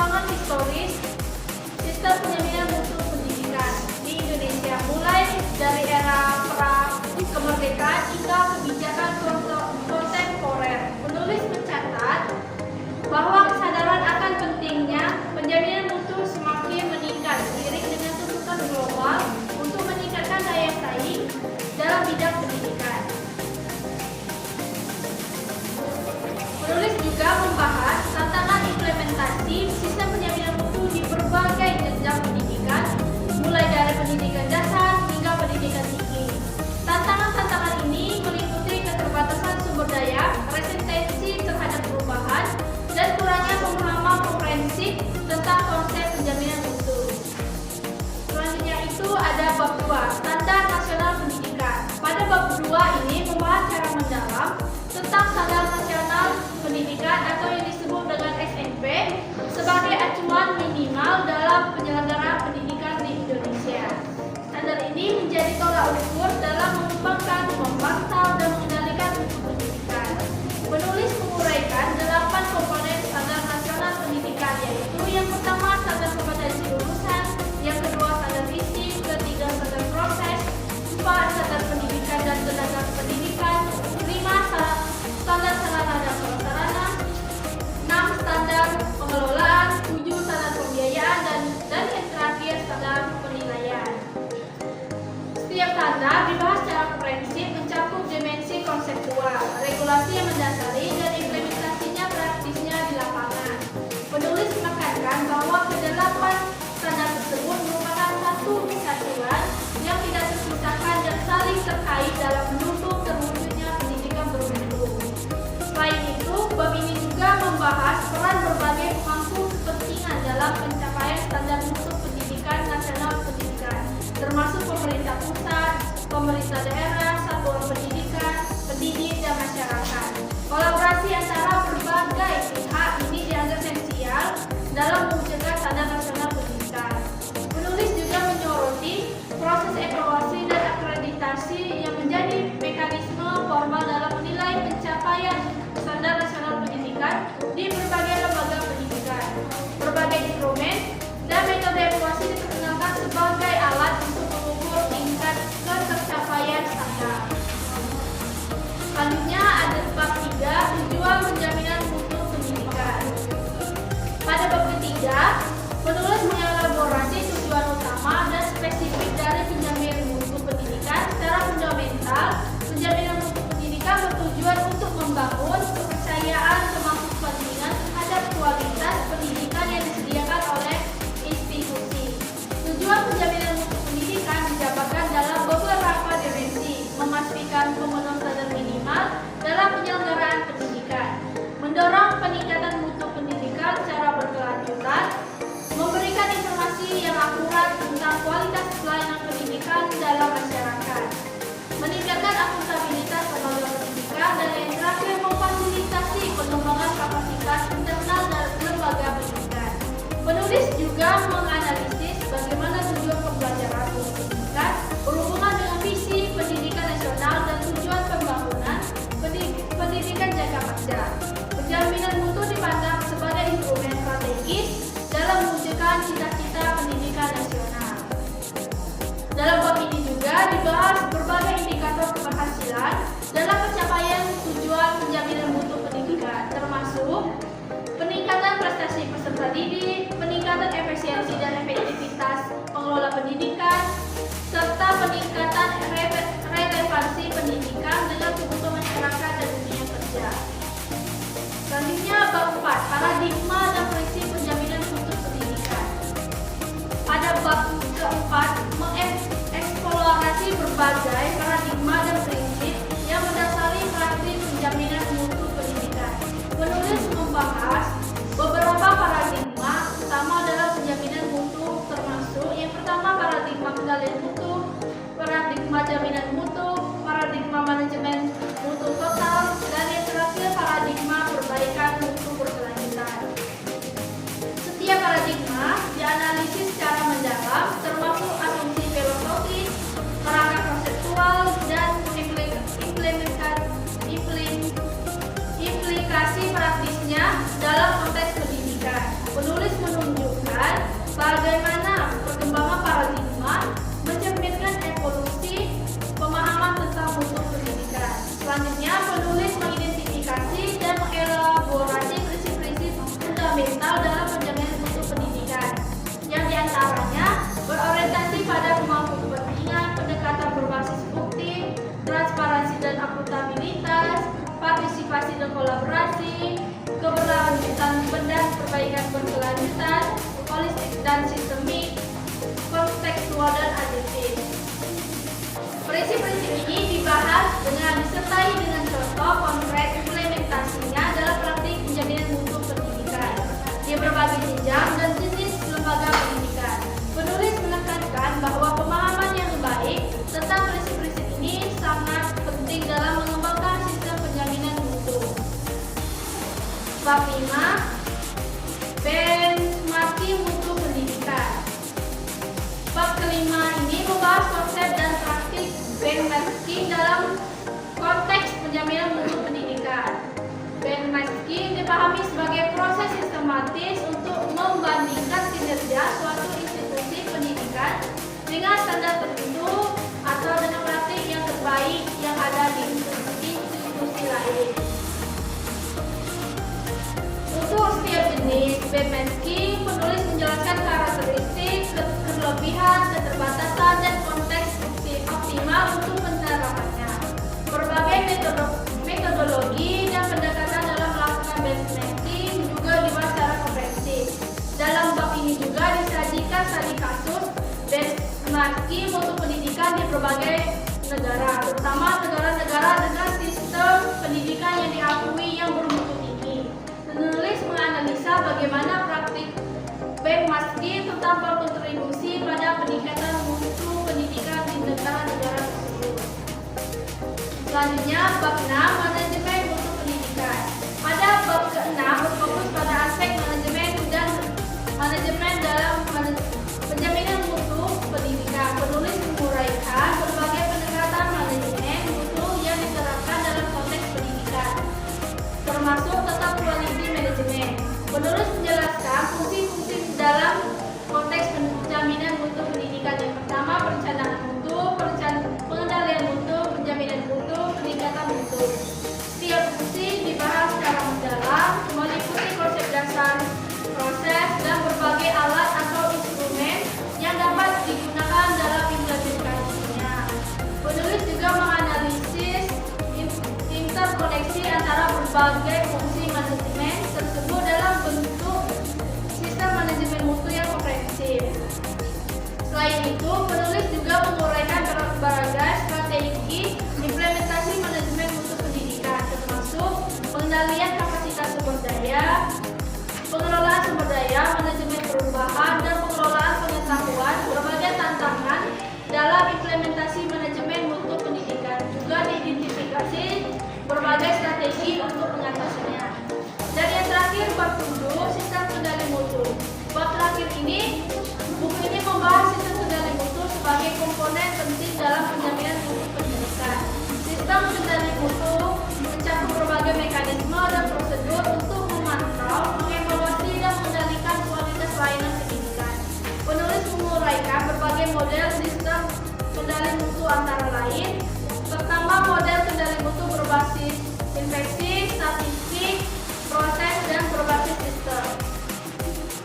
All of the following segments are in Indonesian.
perkembangan historis sistem penjaminan mutu pendidikan di Indonesia mulai dari era pra kemerdekaan hingga kebijakan kontemporer. Penulis mencatat bahwa kesadaran akan pentingnya penjaminan mutu semakin meningkat seiring dengan tuntutan global untuk meningkatkan daya saing dalam bidang pendidikan. Penulis juga membahas tantangan implementasi sistem penjaminan mutu di berbagai jenjang pendidikan, mulai dari pendidikan dasar hingga pendidikan tinggi. Tantangan-tantangan ini meliputi keterbatasan sumber daya, resistensi terhadap perubahan, dan kurangnya pemahaman komprehensif tentang konsep penjaminan mutu. Selanjutnya itu ada bab 2, Standar Nasional Pendidikan. Pada bab 2 ini membahas secara mendalam tentang standar nasional pendidikan atau yang disebut dengan SMP sebagai acuan minimal dalam penyelenggaraan pendidikan di Indonesia. Standar ini menjadi tolak ukur dalam mengembangkan, memantau, dan mengendalikan mutu pendidikan. Penulis menguraikan 8 komponen standar nasional pendidikan, yaitu yang pertama standar kompetensi lulusan, yang kedua standar visi, ketiga standar proses, 4 standar pendidikan dan tenaga pendidikan, 5 standar sarana dan prasarana, 6 standar pengelolaan, 7 standar pembiayaan, dan yang terakhir standar penilaian. Setiap standar dibahas secara komprehensif mencakup dimensi konseptual, regulasi yang mendasari, dan implementasinya praktisnya di lapangan. Penulis menekankan bahwa kedelapan standar tersebut merupakan satu kesatuan yang tidak terpisahkan dan saling terkait dalam mendukung terwujudnya pendidikan bermutu. Selain itu, bab ini juga membahas peran berbagai pemangku kepentingan dalam pencapaian standar mutu pendidikan nasional pendidikan, termasuk pemerintah pusat, pemerintah daerah, satuan pendidikan, pendidik, dan masyarakat. Kolaborasi antara berbagai pihak ini dianggap esensial dalam mewujudkan standar nasional pendidikan. Penulis juga menyoroti proses evaluasi dan akreditasi yang menjadi mekanisme formal dalam menilai pencapaian standar nasional pendidikan di berbagai lembaga pendidikan. Berbagai instrumen dan metode evaluasi diperkenalkan sebagai alat untuk mengukur tingkat ketercapaian standar. Selanjutnya ada bab 3, tujuan penjaminan mutu pendidikan. Pada bab ketiga, penulis mengelaborasi tujuan utama dan spesifik dari penjaminan mutu pendidikan. Secara fundamental, penjaminan mutu pendidikan bertujuan untuk membangun kepercayaan pemangku kepentingan terhadap kualitas pendidikan yang disediakan oleh institusi. Tujuan penjaminan mutu pendidikan dijabarkan dalam beberapa dimensi: memastikan pemenuhan standar minimal dalam penyelenggaraan pendidikan, mendorong peningkatan mutu pendidikan secara berkelanjutan, memberikan informasi yang akurat tentang kualitas pelayanan pendidikan dalam masyarakat, meningkatkan akuntabilitas lembaga pendidikan, dan yang terakhir memfasilitasi pengembangan kapasitas internal dan lembaga pendidikan. Penulis juga menganalisis bagaimana tujuan pembelajaran pendidikan berhubungan dengan visi pendidikan nasional dan tujuan pembangunan pendidikan jangka panjang. Penjaminan mutu dipandang sebagai instrumen strategis dalam mewujudkan cita-cita pendidikan nasional. Dalam bab ini juga dibahas berbagai indikator keberhasilan dalam pencapaian tujuan penjaminan mutu pendidikan, termasuk peningkatan prestasi peserta didik, peningkatan efisiensi dan efektivitas pengelola pendidikan, serta peningkatan relevansi pendidikan dengan kebutuhan masyarakat dan dunia kerja. Selanjutnya bab 4, paradigma dan prinsip penjaminan mutu pendidikan. Pada bab keempat, mengeksplorasi berbagai paradigma dan prinsip yang mendasari praktik penjaminan mutu pendidikan. Penulis membahas beberapa paradigma utama dalam penjaminan mutu, termasuk yang pertama paradigma kendalian mutu, paradigma jaminan mutu, paradigma manajemen mutu total, dan yang terakhir paradigma perbaikan mutu berkelanjutan. Setiap paradigma dianalisis secara mendalam, termasuk asumsi filosofis, kerangka konseptual, dan implikasi praktisnya dalam konteks pendidikan. Penulis dan sistemik, kontekstual, dan adjektif. Prinsip-prinsip ini dibahas dengan disertai dengan contoh konkret implementasinya dalam praktik penjaminan mutu pendidikan di berbagai jenjang dan jenis lembaga pendidikan. Penulis menekankan bahwa pemahaman yang baik tentang prinsip-prinsip ini sangat penting dalam mengembangkan sistem penjaminan mutu. Bab 5. Benchmarking mutu pendidikan. Bab kelima ini membahas konsep dan praktik benchmarking dalam konteks penjaminan mutu pendidikan. Benchmarking dipahami sebagai proses sistematis untuk membandingkan kinerja suatu institusi pendidikan dengan standar tertentu atau dengan praktik yang terbaik yang ada di institusi lain. Untuk setiap jenis benchmarking, penulis menjelaskan karakteristik, kelebihan, keterbatasan, dan konteks optimal untuk penerapannya. Berbagai metodologi dan pendekatan dalam melakukan benchmarking juga dibahas secara komprehensif. Dalam bab ini juga disajikan studi kasus benchmarking mutu pendidikan di berbagai negara, terutama negara-negara dengan sistem pendidikan yang diakui yang bermutu tinggi. Penulis menganalisa bagaimana praktik benchmarking tentang berkontribusi pada peningkatan mutu pendidikan di negara-negara tersebut. Selanjutnya, bab 6, manajemen mutu pendidikan. Pada bab ke-6 berfokus pada aspek manajemen dan manajemen dalam penjaminan mutu pendidikan. Penulis menguraikan berbagai pendekatan manajemen mutu yang diterapkan dalam konteks pendidikan, termasuk tentang quality management. Penulis menjelaskan fungsi-fungsi dalam konteks penjaminan mutu pendidikan. Yang pertama, perencanaan mutu, pengendalian mutu, penjaminan mutu, peningkatan mutu. Setiap fungsi dibahas secara mendalam, meliputi konsep dasar, proses, dan berbagai alat atau instrumen yang dapat digunakan dalam implementasinya. Penulis juga menganalisis interkoneksi antara berbagai fungsi manajemen tersebut dalam bentuk sistem manajemen mutu yang komprehensif. Selain itu, penulis juga menguraikan berbagai strategi implementasi manajemen mutu pendidikan, termasuk pengendalian kapasitas sumber daya, pengelolaan sumber daya, manajemen perubahan, dan pengelolaan pengetahuan. Berbagai tantangan dalam implementasi manajemen mutu pendidikan juga diidentifikasi berbagai strategi untuk mengatasinya. Dan yang terakhir, bab 7, sistem kendali mutu. Bab terakhir ini, buku ini membahas sistem kendali mutu sebagai komponen penting dalam penjaminan mutu pendidikan. Sistem kendali mutu mencakup berbagai mekanisme dan prosedur untuk memantau, mengevaluasi, dan mengendalikan kualitas layanan pendidikan. Penulis menguraikan berbagai model sistem kendali mutu antara lain. Pertama, model kendali mutu berbasis infeksi, statistik, proses, dan berbasis sistem.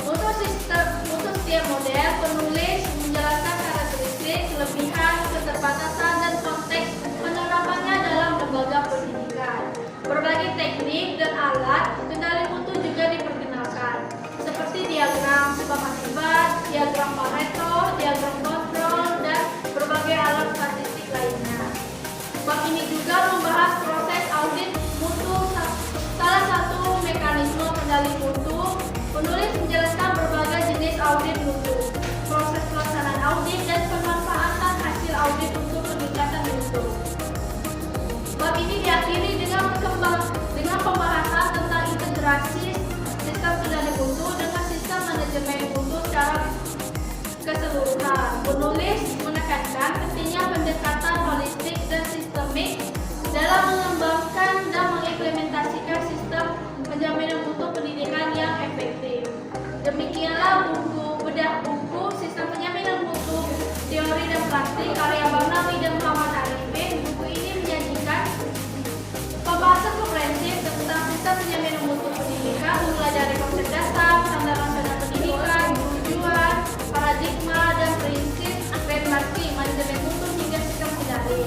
Untuk setiap model, penulis menjelaskan karakteristik, kelebihan, keterbatasan, dan konteks penerapannya dalam lembaga pendidikan. Berbagai teknik dan alat kendali mutu juga diperkenalkan, seperti diagram sebab akibat, diagram Pareto, diagram kontrol, dan berbagai alat statistik lainnya. Bab ini juga membahas proses audit mutu, salah satu mekanisme kendali mutu. Penulis menjelaskan berbagai jenis audit mutu, proses pelaksanaan audit, dan pemanfaatan hasil audit untuk peningkatan mutu. Bab ini diakhiri dengan pembahasan tentang integrasi sistem kendali mutu dengan sistem manajemen mutu secara keseluruhan. Penulis menekankan pentingnya pendekatan holistik dan sistemik dalam mengembangkan dan mengimplementasikan sistem penjaminan mutu pendidikan yang efektif. Demikianlah bedah buku sistem penjaminan mutu teori dan praktik karya Barnawi dan Muhammad Arifin. Buku ini menyajikan pembahasan komprehensif tentang sistem penjaminan mutu pendidikan, mulai dari konsep dasar, standar nasional pendidikan, tujuan, paradigma, dan prinsip benchmarking manajemen mutu hingga sistem kendali.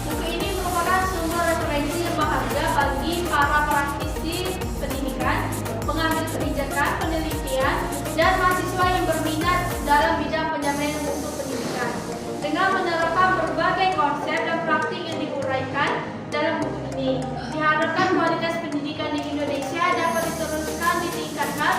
Buku ini merupakan sumber referensi yang berharga bagi para praktisi pendidikan, pengambil kebijakan, penelitian, dan mahasiswa yang berminat ini. Diharapkan kualitas pendidikan di Indonesia dapat diteruskan ditingkatkan